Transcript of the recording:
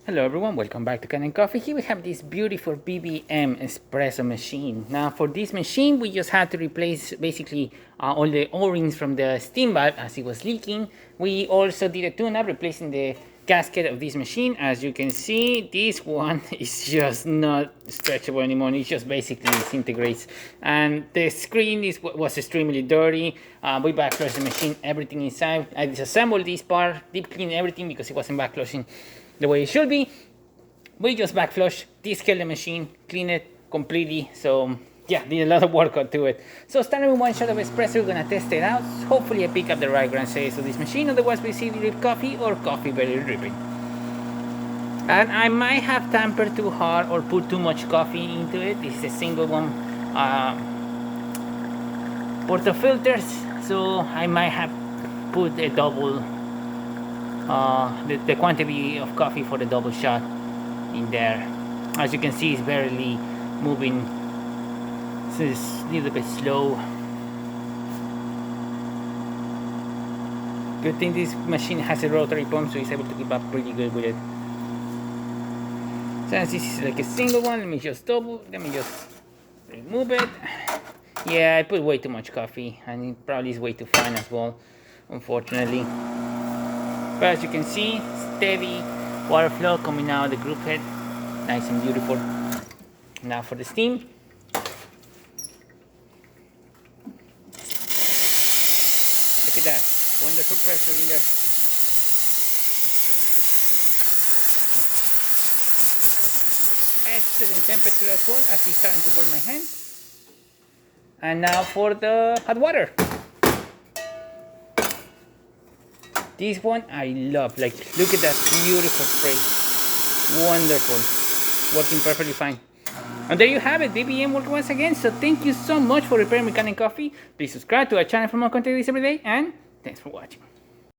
Hello everyone, welcome back to Kanen Coffee. Here we have this beautiful VBM Espresso machine. Now for this machine we just had to replace basically all the O-rings from the steam valve as it was leaking. We also did a tune-up replacing the gasket of this machine. As you can see, this one is just not stretchable anymore. It just basically disintegrates, and the screen was extremely dirty. We backflushed the machine, everything inside. I disassembled this part, deep cleaned everything because it wasn't backflushing the way it should be. We just backflush, descale the machine, clean it completely. So yeah, did a lot of work to it. So starting with one shot of espresso, we're gonna test it out. Hopefully I pick up the right ground size of this machine, otherwise we see drip coffee or coffee barely dripping. And I might have tampered too hard or put too much coffee into it. This is a single one portafilters, so I might have put a double the quantity of coffee for the double shot in there. As you can see, it's barely moving, so it's a little bit slow. Good thing this machine has a rotary pump, so it's able to keep up pretty good with it. Since this is like a single one, let me just remove it. Yeah, I put way too much coffee, and it probably is way too fine as well, unfortunately. But as you can see, steady water flow coming out of the group head, nice and beautiful. Now for the steam. Look at that, wonderful pressure in there. Excellent temperature as well, as it's starting to burn my hand. And now for the hot water. This one I love. Like, look at that beautiful spray. Wonderful. Working perfectly fine. And there you have it, VBM working once again. So thank you so much for repairing my Kanen Coffee. Please subscribe to our channel for more content every day, and thanks for watching.